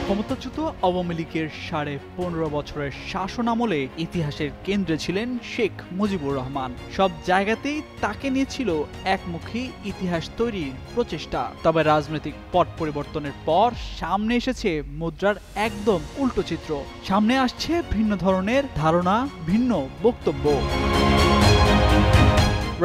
ক্ষমতাচ্যুত আওয়ামী লীগের 15.5 বছরের শাসন আমলে ইতিহাসের কেন্দ্রে ছিলেন শেখ মুজিবুর রহমান। সব জায়গাতেই তাকে নিয়ে ছিল একমুখী ইতিহাস তৈরির প্রচেষ্টা। তবে রাজনৈতিক পট পরিবর্তনের পর সামনে এসেছে মুদ্রার একদম উল্টো চিত্র। সামনে আসছে ভিন্ন ধরনের ধারণা, ভিন্ন বক্তব্য।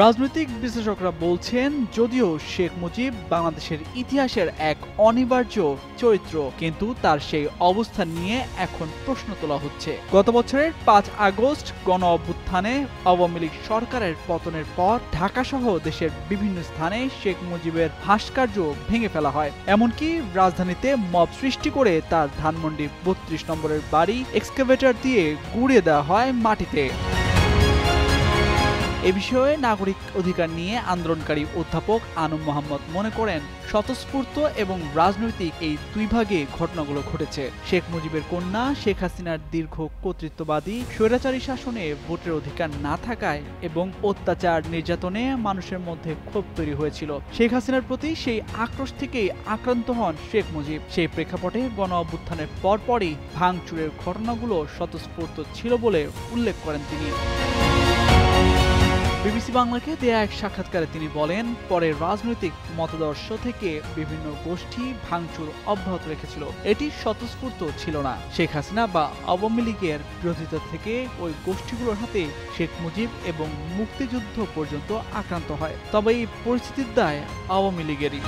রাজনৈতিক বিশ্লেষকরা বলছেন, যদিও শেখ মুজিব বাংলাদেশের ইতিহাসের এক অনিবার্য চরিত্র, কিন্তু তার সেই অবস্থান নিয়ে এখন প্রশ্ন তোলা হচ্ছে। গত বছরের 5 আগস্ট গণ অভ্যুত্থানে আওয়ামী লীগ সরকারের পতনের পর ঢাকা সহ দেশের বিভিন্ন স্থানে শেখ মুজিবের ভাস্কর্য ভেঙে ফেলা হয়। এমনকি রাজধানীতে মব সৃষ্টি করে তার ধানমন্ডি 32 নম্বরের বাড়ি এক্সকাভেটর দিয়ে গুঁড়িয়ে দেওয়া হয় মাটিতে। এ বিষয়ে নাগরিক অধিকার নিয়ে আন্দোলনকারী অধ্যাপক আনুম মোহাম্মদ মনে করেন, স্বতঃস্ফূর্ত এবং রাজনৈতিক এই দুই ভাগে ঘটনাগুলো ঘটেছে। শেখ মুজিবের কন্যা শেখ হাসিনার দীর্ঘ কর্তৃত্ববাদী স্বৈরাচারী শাসনে ভোটের অধিকার না থাকায় এবং অত্যাচার নির্যাতনে মানুষের মধ্যে ক্ষোভ তৈরি হয়েছিল। শেখ হাসিনার প্রতি সেই আক্রোশ থেকেই আক্রান্ত হন শেখ মুজিব। সেই প্রেক্ষাপটে গণ অভ্যুত্থানের পরপরই ভাঙচুরের ঘটনাগুলো স্বতঃস্ফূর্ত ছিল বলে উল্লেখ করেন তিনি। বিবিসি বাংলাকে দেয়া এক সাক্ষাৎকারে তিনি বলেন, পরে রাজনৈতিক মতাদর্শ থেকে বিভিন্ন গোষ্ঠী ভাঙচুর অব্যাহত রেখেছিল। এটি স্বতঃস্ফূর্ত ছিল না। শেখ হাসিনা বা আওয়ামী লীগের বিরোধিতা থেকে ওই গোষ্ঠীগুলোর হাতে শেখ মুজিব এবং মুক্তিযুদ্ধ পর্যন্ত আক্রান্ত হয়। তবে এই পরিস্থিতির দায় আওয়ামী লীগেরই।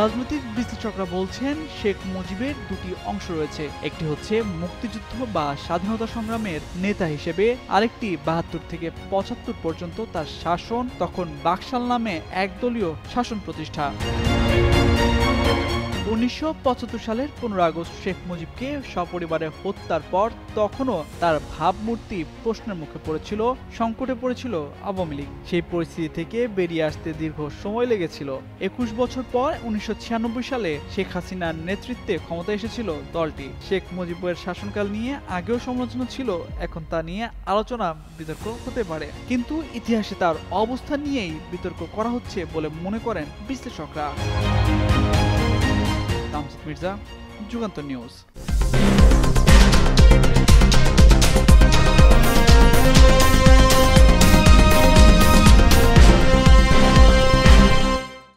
রাজনৈতিক বিশ্লেষকরা বলছেন, শেখ মুজিবের দুটি অংশ রয়েছে। একটি হচ্ছে মুক্তিযুদ্ধ বা স্বাধীনতা সংগ্রামের নেতা হিসেবে, আরেকটি 72 থেকে 75 পর্যন্ত তার শাসন, তখন বাকশাল নামে একদলীয় শাসন প্রতিষ্ঠা। 1975 সালের 15 আগস্ট শেখ মুজিবকে সপরিবারে হত্যার পর তখনও তার ভাবমূর্তি প্রশ্নের মুখে পড়েছিল, সংকটে পড়েছিল আওয়ামী লীগ। সেই পরিস্থিতি থেকে বেরিয়ে আসতে দীর্ঘ সময় লেগেছিল। 21 বছর পর 1996 সালে শেখ হাসিনার নেতৃত্বে ক্ষমতা এসেছিল দলটি। শেখ মুজিবের শাসনকাল নিয়ে আগেও সমালোচনা ছিল, এখন তা নিয়ে আলোচনা বিতর্ক হতে পারে, কিন্তু ইতিহাসে তার অবস্থান নিয়েই বিতর্ক করা হচ্ছে বলে মনে করেন বিশ্লেষকরা। তামসিদ মির্জা, যুগান্তর নিউজ।